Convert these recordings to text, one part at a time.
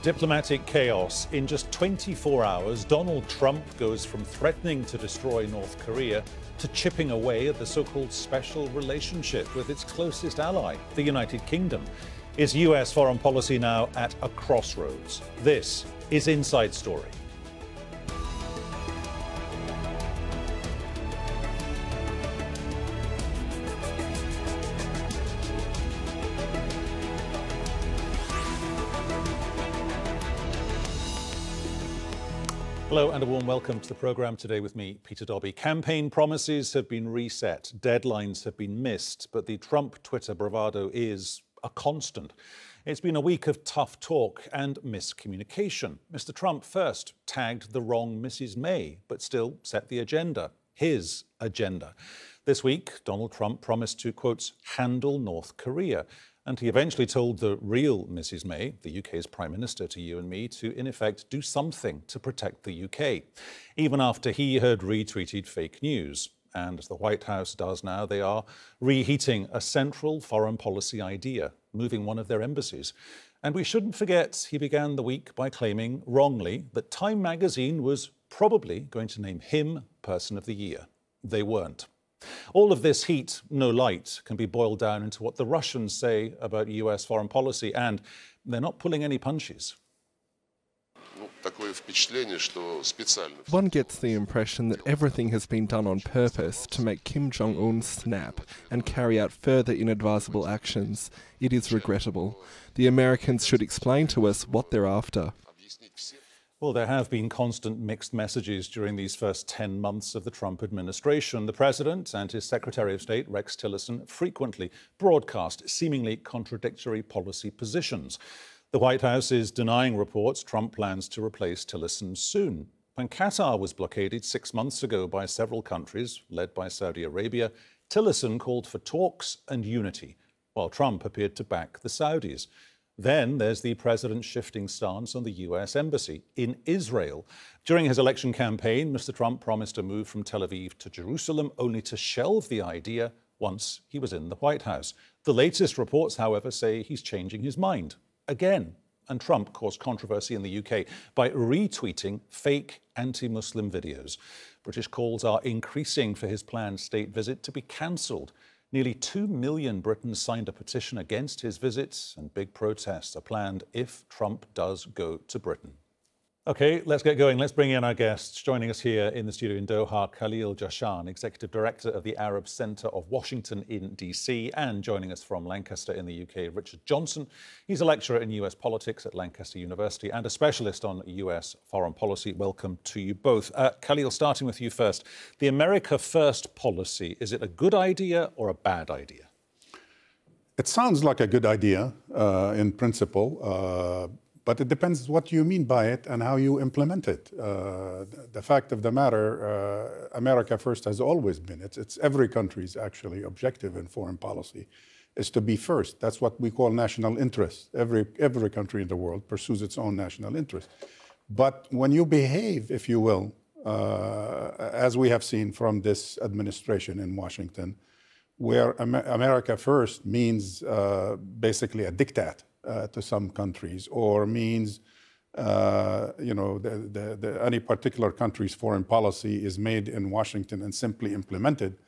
Diplomatic chaos. In just 24 hours, Donald Trump goes from threatening to destroy North Korea to chipping away at the so-called special relationship with its closest ally, the United Kingdom. Is US foreign policy now at a crossroads? This is Inside Story. Hello and a warm welcome to the programme today with me, Peter Dobbie. Campaign promises have been reset, deadlines have been missed, but the Trump Twitter bravado is a constant. It's been a week of tough talk and miscommunication. Mr. Trump first tagged the wrong Mrs. May, but still set the agenda, his agenda. This week, Donald Trump promised to, quote, handle North Korea. And he eventually told the real Mrs. May, the UK's Prime Minister, to you and me, to, in effect, do something to protect the UK, even after he had retweeted fake news. And as the White House does now, they are reheating a central foreign policy idea, moving one of their embassies. And we shouldn't forget he began the week by claiming, wrongly, that Time magazine was probably going to name him Person of the Year. They weren't. All of this heat, no light, can be boiled down into what the Russians say about US foreign policy, and they're not pulling any punches. One gets the impression that everything has been done on purpose to make Kim Jong-un snap and carry out further inadvisable actions. It is regrettable. The Americans should explain to us what they're after. Well, there have been constant mixed messages during these first 10 months of the Trump administration. The president and his Secretary of State, Rex Tillerson, frequently broadcast seemingly contradictory policy positions. The White House is denying reports Trump plans to replace Tillerson soon. When Qatar was blockaded 6 months ago by several countries, led by Saudi Arabia, Tillerson called for talks and unity, while Trump appeared to back the Saudis. Then there's the president's shifting stance on the US embassy in Israel. During his election campaign, Mr. Trump promised a move from Tel Aviv to Jerusalem, only to shelve the idea once he was in the White House. The latest reports, however, say he's changing his mind again. And Trump caused controversy in the UK by retweeting fake anti-Muslim videos. British calls are increasing for his planned state visit to be cancelled. Nearly 2 million Britons signed a petition against his visits, and big protests are planned if Trump does go to Britain. OK, let's get going. Let's bring in our guests. Joining us here in the studio in Doha, Khalil Jashan, Executive Director of the Arab Centre of Washington in DC, and joining us from Lancaster in the UK, Richard Johnson. He's a lecturer in US politics at Lancaster University and a specialist on US foreign policy. Welcome to you both. Khalil, starting with you first. The America First policy, is it a good idea or a bad idea? It sounds like a good idea in principle. But it depends what you mean by it and how you implement it. The fact of the matter, America First has always been, it's every country's actually objective in foreign policy, is to be first. That's what we call national interest. Every country in the world pursues its own national interest. But when you behave, if you will, as we have seen from this administration in Washington, where America First means basically a diktat to some countries, or means, any particular country's foreign policy is made in Washington and simply implemented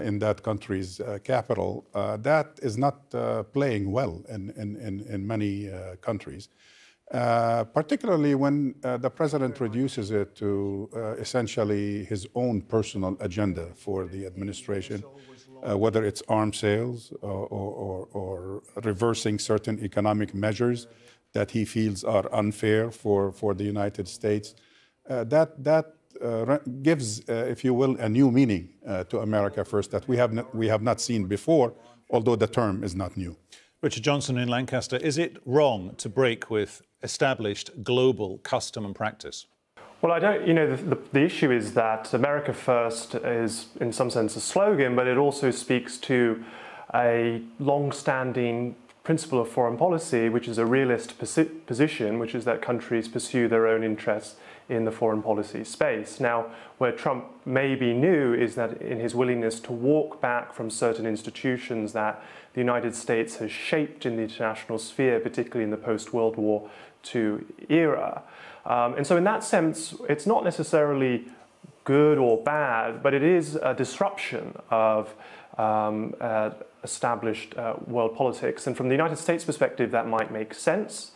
in that country's capital, that is not playing well in many countries. Particularly when the president reduces it to essentially his own personal agenda for the administration. Whether it's arms sales or reversing certain economic measures that he feels are unfair for the United States, that gives, if you will, a new meaning to America First that we have not seen before, although the term is not new. Richard Johnson in Lancaster, is it wrong to break with established global custom and practice? Well, I don't, the issue is that America First is in some sense a slogan, but it also speaks to a long-standing principle of foreign policy, which is a realist position, which is that countries pursue their own interests in the foreign policy space. Now, where Trump may be new is that in his willingness to walk back from certain institutions that the United States has shaped in the international sphere, particularly in the post-World War II era. And so in that sense, it's not necessarily good or bad, but it is a disruption of established world politics. And from the United States perspective, that might make sense.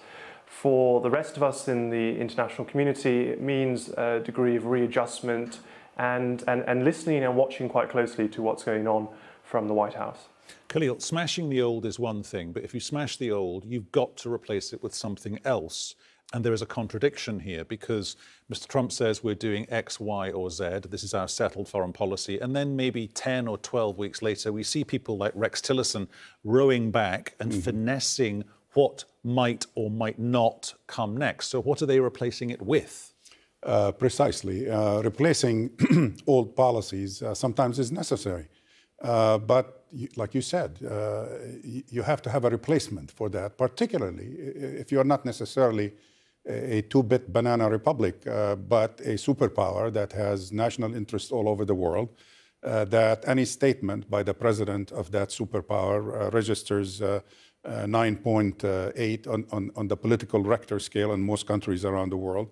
For the rest of us in the international community, it means a degree of readjustment and listening and watching quite closely to what's going on from the White House. Khalil, smashing the old is one thing, but if you smash the old, you've got to replace it with something else. And there is a contradiction here because Mr. Trump says we're doing X, Y, or Z. This is our settled foreign policy. And then maybe 10 or 12 weeks later, we see people like Rex Tillerson rowing back and finessing what might or might not come next. So what are they replacing it with? Precisely. Replacing old policies sometimes is necessary. But like you said, you have to have a replacement for that, particularly if you're not necessarily a two-bit banana republic, but a superpower that has national interest all over the world, that any statement by the president of that superpower registers 9.8 on the political Richter scale in most countries around the world.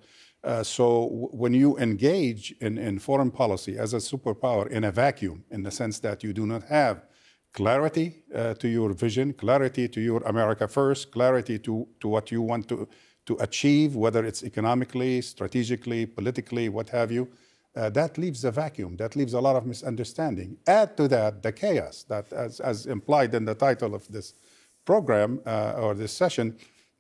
So when you engage in foreign policy as a superpower in a vacuum, in the sense that you do not have clarity to your vision, clarity to your America first, clarity to what you want to achieve, whether it's economically, strategically, politically, what have you, that leaves a vacuum. That leaves a lot of misunderstanding. Add to that the chaos that, as implied in the title of this program or this session,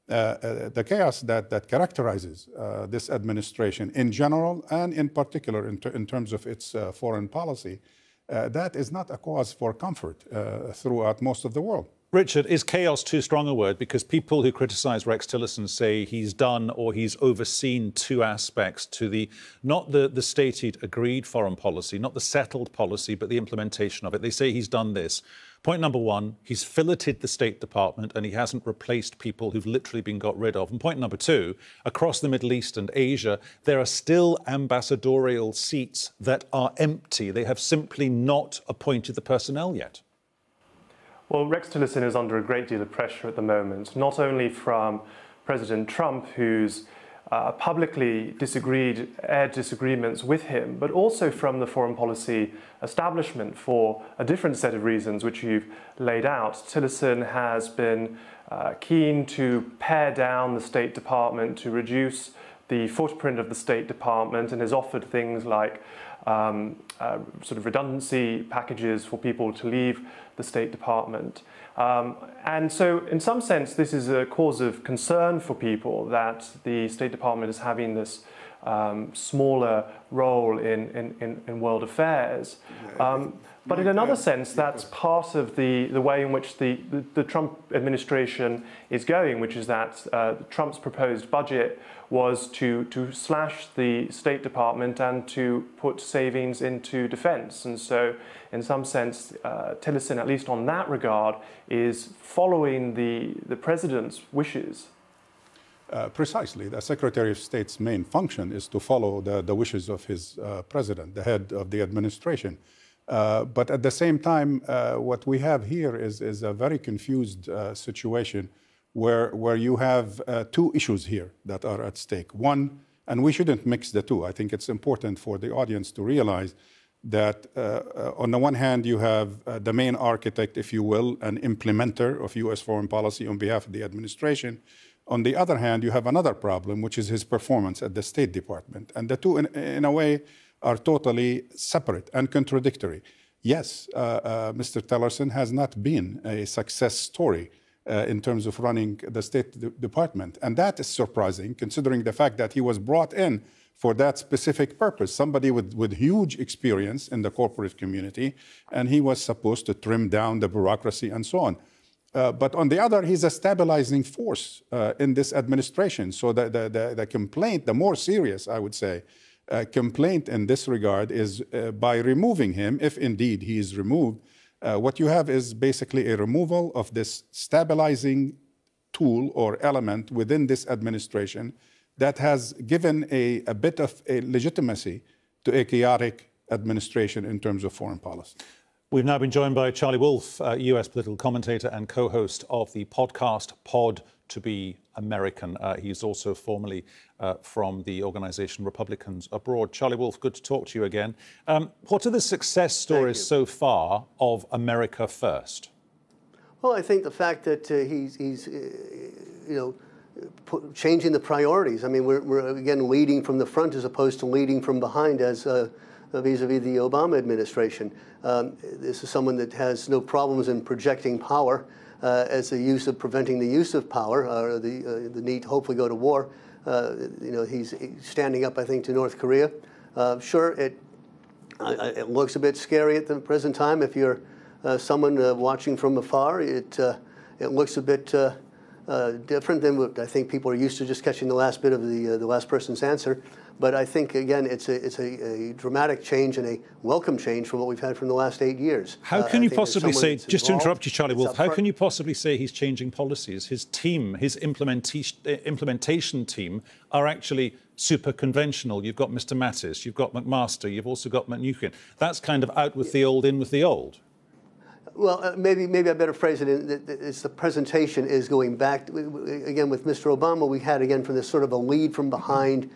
the chaos that characterizes this administration in general and in particular in terms of its foreign policy, that is not a cause for comfort throughout most of the world. Richard, is chaos too strong a word? Because people who criticize Rex Tillerson say he's done or he's overseen two aspects to not the stated agreed foreign policy, not the settled policy, but the implementation of it. They say he's done this. Point number one, he's filleted the State Department and he hasn't replaced people who've literally been got rid of. And point number two, across the Middle East and Asia, there are still ambassadorial seats that are empty. They have simply not appointed the personnel yet. Well, Rex Tillerson is under a great deal of pressure at the moment, not only from President Trump, who's publicly aired disagreements with him, but also from the foreign policy establishment for a different set of reasons, which you've laid out. Tillerson has been keen to pare down the State Department, to reduce the footprint of the State Department, and has offered things like sort of redundancy packages for people to leave the State Department. And so in some sense, this is a cause of concern for people that the State Department is having this smaller role in world affairs. But in another sense, that's part of the way in which the Trump administration is going, which is that Trump's proposed budget was to slash the State Department and to put savings into defense. And so in some sense, Tillerson, at least on that regard, is following the president's wishes. Precisely. The Secretary of State's main function is to follow the wishes of his president, the head of the administration. But at the same time, what we have here is a very confused situation where you have two issues here that are at stake. One, and we shouldn't mix the two. I think it's important for the audience to realize that on the one hand, you have the main architect, if you will, an implementer of U.S. foreign policy on behalf of the administration. On the other hand, you have another problem, which is his performance at the State Department. And the two, in a way, are totally separate and contradictory. Yes, Mr. Tillerson has not been a success story in terms of running the State Department. And that is surprising, considering the fact that he was brought in for that specific purpose, somebody with huge experience in the corporate community, and he was supposed to trim down the bureaucracy and so on. But on the other, he's a stabilizing force in this administration. So the complaint, the more serious, I would say, complaint in this regard is by removing him, if indeed he is removed, What you have is basically a removal of this stabilizing tool or element within this administration that has given a bit of a legitimacy to a chaotic administration in terms of foreign policy. We've now been joined by Charlie Wolf, US political commentator and co-host of the podcast Pod to Be American. He's also formerly from the organisation Republicans Abroad. Charlie Wolf, good to talk to you again. What are the success stories so far of America First? Well, I think the fact that he's changing the priorities. I mean, we're again leading from the front as opposed to leading from behind as vis-a-vis the Obama administration. This is someone that has no problems in projecting power as the use of preventing the use of power, or the need to hopefully go to war. He's standing up, I think, to North Korea. Sure, it looks a bit scary at the present time. If you're someone watching from afar, it looks a bit different than what I think people are used to, just catching the last bit of the last person's answer. But I think, again, it's a dramatic change and a welcome change from what we've had from the last 8 years. How can you possibly say, just to interrupt you, Charlie Wolf, how can you possibly say he's changing policies? His team, his implementation team are actually super conventional. You've got Mr. Mattis, you've got McMaster, you've also got McNukin. That's kind of out with the old, in with the old. Well, maybe I better phrase it in it's the presentation is going back. Again, with Mr. Obama, we had, again, from this sort of a lead from behind,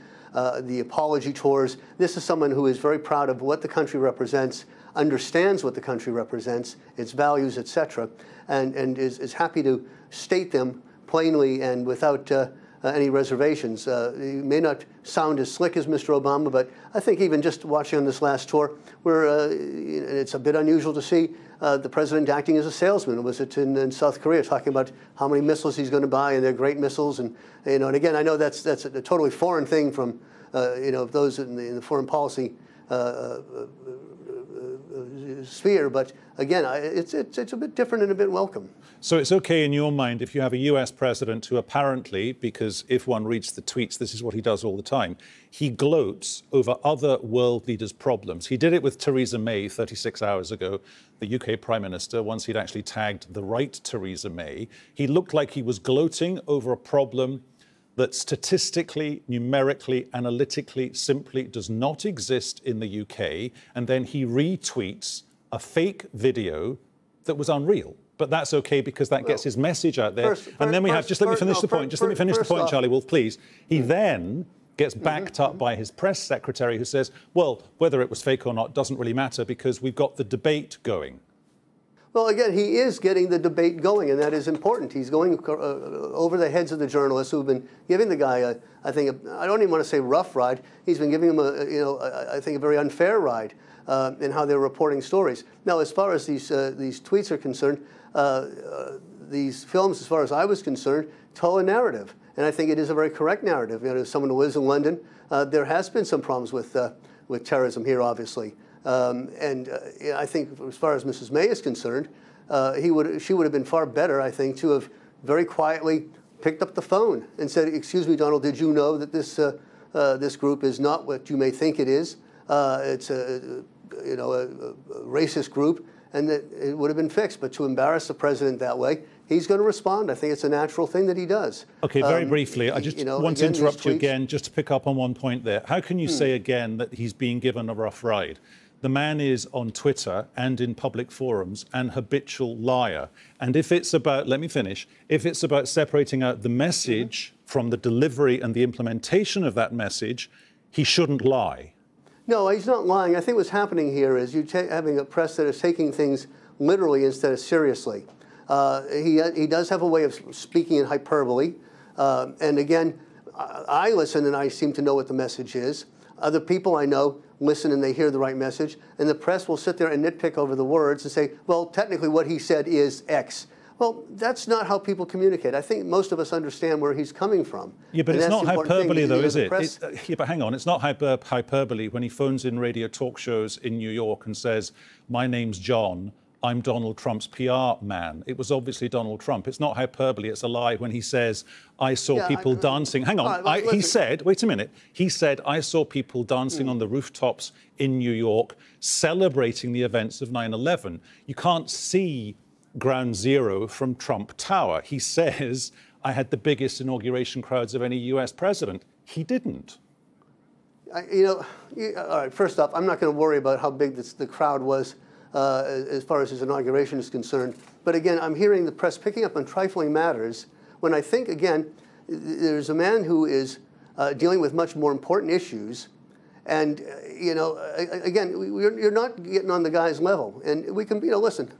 the apology tours. This is someone who is very proud of what the country represents, understands what the country represents, its values, etc., and is happy to state them plainly and without any reservations. He may not sound as slick as Mr. Obama, but I think even just watching on this last tour, where it's a bit unusual to see the president acting as a salesman. Was it in South Korea, talking about how many missiles he's going to buy, and they're great missiles, and and again, I know that's a totally foreign thing from those in the foreign policy sphere, but again, it's a bit different and a bit welcome. So it's okay in your mind if you have a US president who apparently, because if one reads the tweets, this is what he does all the time, he gloats over other world leaders' problems. He did it with Theresa May 36 hours ago, the UK Prime Minister, once he'd actually tagged the right Theresa May. He looked like he was gloating over a problem that statistically, numerically, analytically simply does not exist in the UK, and then he retweets a fake video that was unreal. But that's okay because that gets his message out there. And then we have, just let me finish the point, just let me finish the point, Charlie Wolf, please. He then gets backed up by his press secretary who says, well, whether it was fake or not doesn't really matter because we've got the debate going. Well, again, he is getting the debate going, and that is important. He's going over the heads of the journalists who've been giving the guy, I don't even want to say rough ride. He's been giving him I think a very unfair ride in how they're reporting stories. Now, as far as these tweets are concerned, these films, as far as I was concerned, tell a narrative, and I think it is a very correct narrative. As someone who lives in London, there has been some problems with terrorism here, obviously. I think as far as Mrs. May is concerned, she would have been far better, I think, to have very quietly picked up the phone and said, excuse me, Donald, did you know that this group is not what you may think it is? It's a racist group, and that it would have been fixed. But to embarrass the president that way, he's going to respond. I think it's a natural thing that he does. OK, very briefly, I just want to interrupt you again, just to pick up on one point there. How can you say again that he's being given a rough ride? The man is on Twitter and in public forums an habitual liar. And if it's about, let me finish, if it's about separating out the message from the delivery and the implementation of that message, he shouldn't lie. No, he's not lying. I think what's happening here is you're having a press that is taking things literally instead of seriously. He does have a way of speaking in hyperbole. And again, I listen and I seem to know what the message is. Other people I know listen and they hear the right message, and the press will sit there and nitpick over the words and say, well, technically what he said is X. Well, that's not how people communicate. I think most of us understand where he's coming from. Yeah, but it's not hyperbole, though, is it? Yeah, but hang on, it's not hyperbole when he phones in radio talk shows in New York and says, my name's John, I'm Donald Trump's PR man. It was obviously Donald Trump. It's not hyperbole, it's a lie when he says, I saw people dancing. Hang on, he said, wait a minute, he said, I saw people dancing on the rooftops in New York, celebrating the events of 9/11. You can't see Ground Zero from Trump Tower. He says, I had the biggest inauguration crowds of any US president. He didn't. All right, first off, I'm not going to worry about how big the crowd was as far as his inauguration is concerned. But again, I'm hearing the press picking up on trifling matters when I think, again, there's a man who is dealing with much more important issues. And, again, you're not getting on the guy's level. And we can, listen,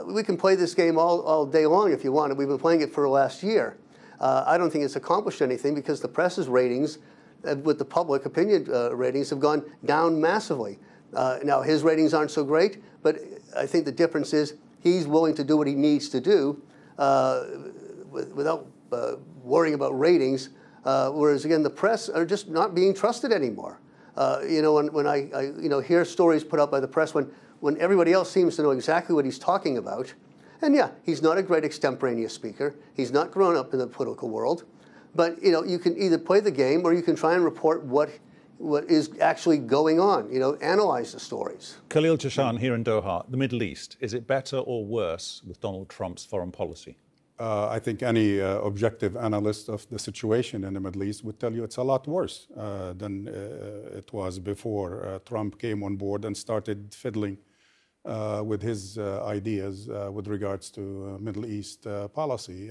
we can play this game all day long if you want. We've been playing it for the last year. I don't think it's accomplished anything because the press's ratings with the public opinion ratings have gone down massively. Now, his ratings aren't so great, but I think the difference is he's willing to do what he needs to do without worrying about ratings, whereas, again, the press are just not being trusted anymore. When I hear stories put out by the press when everybody else seems to know exactly what he's talking about, and yeah, he's not a great extemporaneous speaker. He's not grown up in the political world. But, you can either play the game or you can try and report what is actually going on, analyze the stories. Khalil Jashan here in Doha, the Middle East, is it better or worse with Donald Trump's foreign policy? I think any objective analyst of the situation in the Middle East would tell you it's a lot worse than it was before Trump came on board and started fiddling with his ideas with regards to Middle East policy.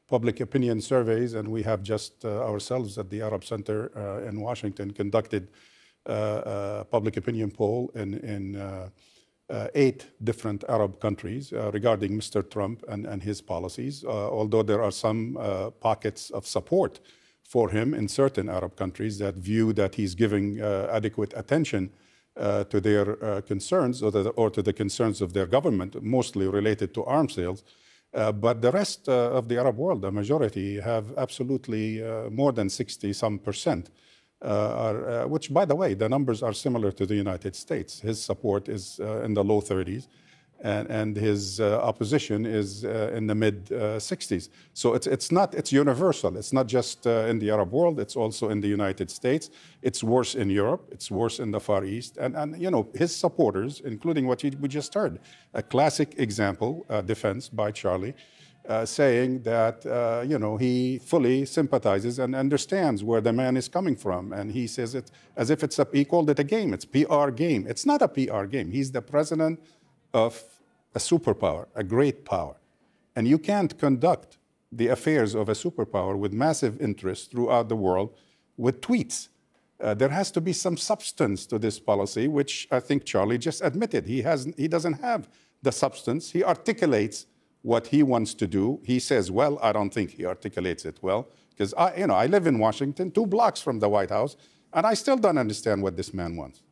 Public opinion surveys, and we have just ourselves at the Arab Center in Washington conducted a public opinion poll in 8 different Arab countries regarding Mr. Trump and his policies, although there are some pockets of support for him in certain Arab countries that view that he's giving adequate attention to their concerns or to the concerns of their government, mostly related to arms sales. But the rest of the Arab world, the majority, have absolutely more than 60-some%, which, by the way, the numbers are similar to the United States. His support is in the low 30s, and his opposition is in the mid-60s. So it's universal. It's not just in the Arab world. It's also in the United States. It's worse in Europe. It's worse in the Far East. And his supporters, including what we just heard, a classic example, defense by Charlie, saying that, he fully sympathizes and understands where the man is coming from. And he says it as if he called it a game. It's PR game. It's not a PR game. He's the president of a superpower, a great power. And you can't conduct the affairs of a superpower with massive interest throughout the world with tweets. There has to be some substance to this policy, which I think Charlie just admitted. He doesn't have the substance. He articulates what he wants to do. He says, well, I don't think he articulates it well, because I live in Washington, 2 blocks from the White House, and I still don't understand what this man wants.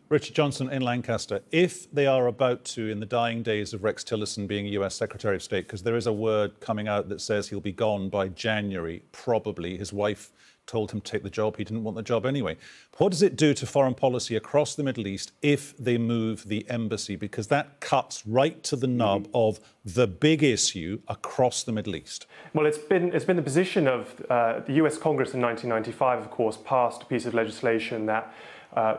Richard Johnson in Lancaster, if they are about to, in the dying days of Rex Tillerson being US Secretary of State, because there is a word coming out that says he'll be gone by January, probably. His wife told him to take the job. He didn't want the job anyway. What does it do to foreign policy across the Middle East if they move the embassy? Because that cuts right to the nub of the big issue across the Middle East. Well, it's been the position of the US Congress in 1995, of course, passed a piece of legislation that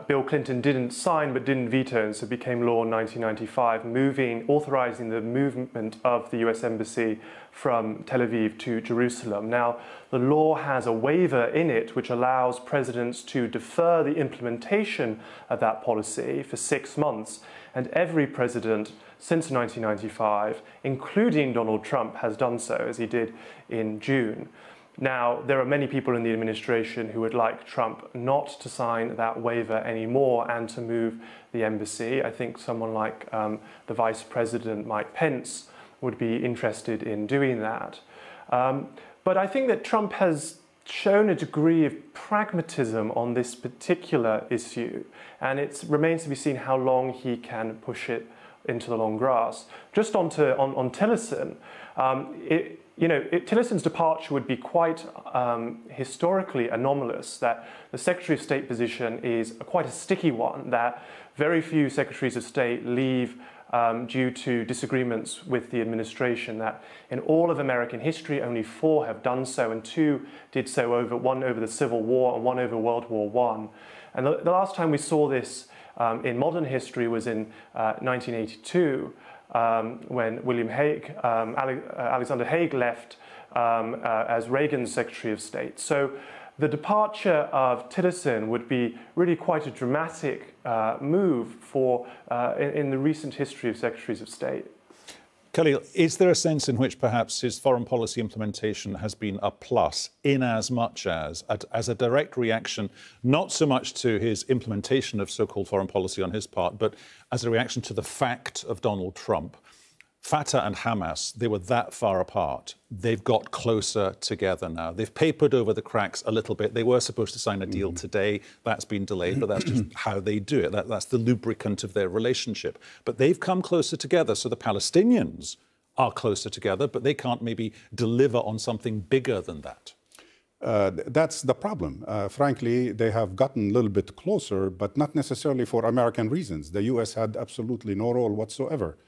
Bill Clinton didn't sign but didn't veto, and so it became law in 1995, authorizing the movement of the US Embassy from Tel Aviv to Jerusalem. Now, the law has a waiver in it which allows presidents to defer the implementation of that policy for 6 months, and every president since 1995, including Donald Trump, has done so, as he did in June. Now, there are many people in the administration who would like Trump not to sign that waiver anymore and to move the embassy. I think someone like the Vice President, Mike Pence, would be interested in doing that. But I think that Trump has shown a degree of pragmatism on this particular issue, and it remains to be seen how long he can push it into the long grass. Just on Tillerson, Tillerson's departure would be quite historically anomalous, that the Secretary of State position is quite a sticky one, that very few Secretaries of State leave due to disagreements with the administration, that in all of American history, only 4 have done so, and 2 did so, one over the Civil War and one over World War I. And the last time we saw this in modern history was in 1982, when William Hague, Alexander Haig left as Reagan's Secretary of State. So the departure of Tillerson would be really quite a dramatic move for in the recent history of Secretaries of State. Khalil, is there a sense in which perhaps his foreign policy implementation has been a plus, in as much as a direct reaction, not so much to his implementation of so-called foreign policy on his part, but as a reaction to the fact of Donald Trump? Fatah and Hamas, they were that far apart. They've got closer together now. They've papered over the cracks a little bit. They were supposed to sign a deal today. That's been delayed, but that's just how they do it. That's the lubricant of their relationship. But they've come closer together. So the Palestinians are closer together, but they can't maybe deliver on something bigger than that. That's the problem. Frankly, they have gotten a little bit closer, but not necessarily for American reasons. The U.S. had absolutely no role whatsoever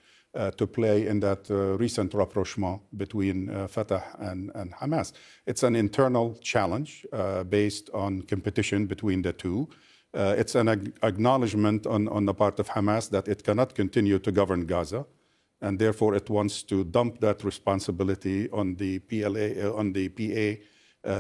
to play in that recent rapprochement between Fatah and Hamas. It's an internal challenge based on competition between the two. It's an acknowledgement on the part of Hamas that it cannot continue to govern Gaza, and therefore it wants to dump that responsibility on the PA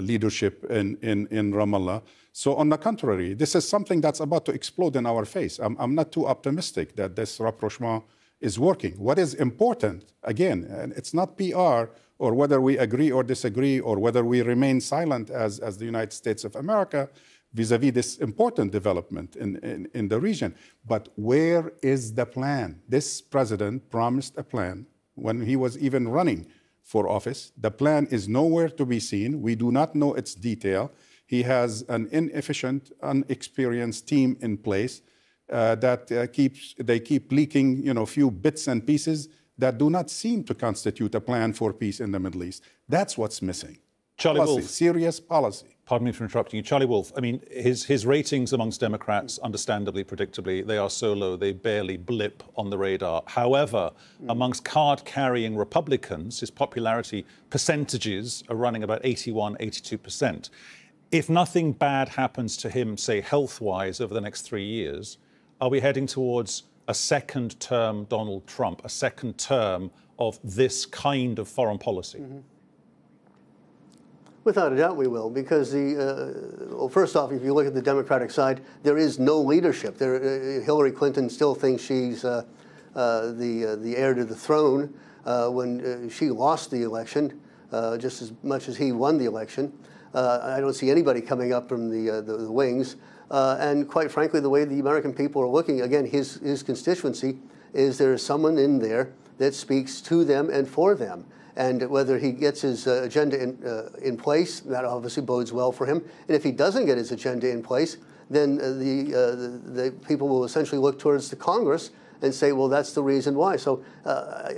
leadership in Ramallah. So on the contrary, this is something that's about to explode in our face. I'm not too optimistic that this rapprochement is working. What is important, again, and it's not PR or whether we agree or disagree or whether we remain silent as the United States of America vis-a-vis this important development in the region. But where is the plan? This president promised a plan when he was even running for office. The plan is nowhere to be seen. We do not know its detail. He has an inefficient, unexperienced team in place that keep leaking, a few bits and pieces that do not seem to constitute a plan for peace in the Middle East. That's what's missing. Charlie Wolf. Serious policy. Pardon me for interrupting you. Charlie Wolf, I mean, his ratings amongst Democrats, understandably, predictably, they are so low, they barely blip on the radar. However, amongst card-carrying Republicans, his popularity percentages are running about 81, 82%. If nothing bad happens to him, say, health-wise, over the next 3 years, are we heading towards a second-term Donald Trump, a second term of this kind of foreign policy? Without a doubt we will, because well, first off, if you look at the Democratic side, there is no leadership. Hillary Clinton still thinks she's the heir to the throne when she lost the election, just as much as he won the election. I don't see anybody coming up from the wings. And quite frankly, the way the American people are looking, again, his constituency, is there is someone in there that speaks to them and for them. And whether he gets his agenda in place, that obviously bodes well for him. And if he doesn't get his agenda in place, then the people will essentially look towards the Congress and say, well, that's the reason why. So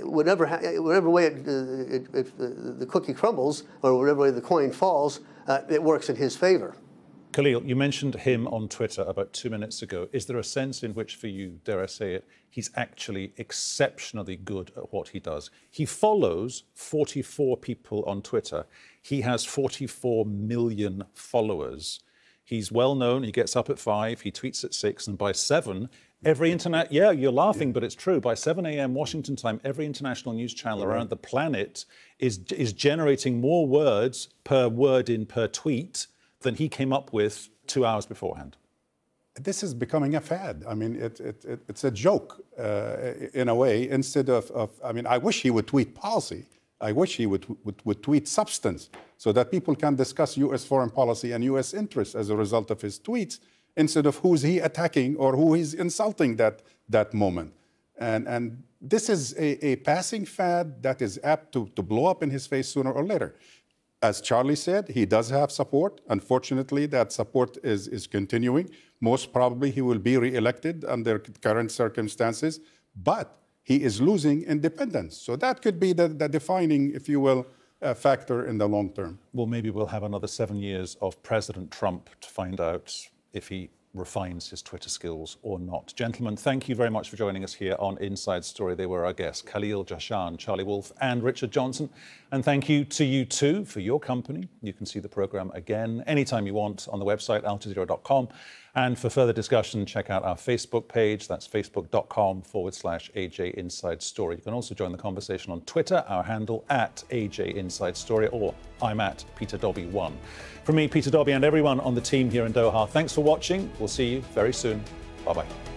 whatever way the cookie crumbles, or whatever way the coin falls, it works in his favor. Khalil, you mentioned him on Twitter about 2 minutes ago. Is there a sense in which, for you, dare I say it, he's actually exceptionally good at what he does? He follows 44 people on Twitter. He has 44 million followers. He's well known. He gets up at 5, he tweets at 6, and by 7, every internet, yeah, you're laughing, but it's true. By 7 a.m. Washington time, every international news channel around the planet is generating more words per word in per tweet than he came up with 2 hours beforehand. This is becoming a fad. I mean, it's a joke in a way. Instead of, I mean, I wish he would tweet policy. I wish he would tweet substance so that people can discuss U.S. foreign policy and U.S. interests as a result of his tweets, instead of who's he attacking or who he's insulting that moment. And this is a passing fad that is apt to blow up in his face sooner or later. As Charlie said, he does have support. Unfortunately, that support is continuing. Most probably he will be re-elected under current circumstances, but he is losing independence. So that could be the defining, if you will, factor in the long term. Well, maybe we'll have another 7 years of President Trump to find out if he refines his Twitter skills or not. Gentlemen, thank you very much for joining us here on Inside Story. They were our guests, Khalil Jashan, Charlie Wolf and Richard Johnson. And thank you to you too for your company. You can see the programme again anytime you want on the website, aljazeera.com. And for further discussion, check out our Facebook page. That's facebook.com/AJ Inside Story. You can also join the conversation on Twitter, our handle @AJ Inside Story, or I'm @PeterDobbie1. From me, Peter Dobbie, and everyone on the team here in Doha, thanks for watching. We'll see you very soon. Bye-bye.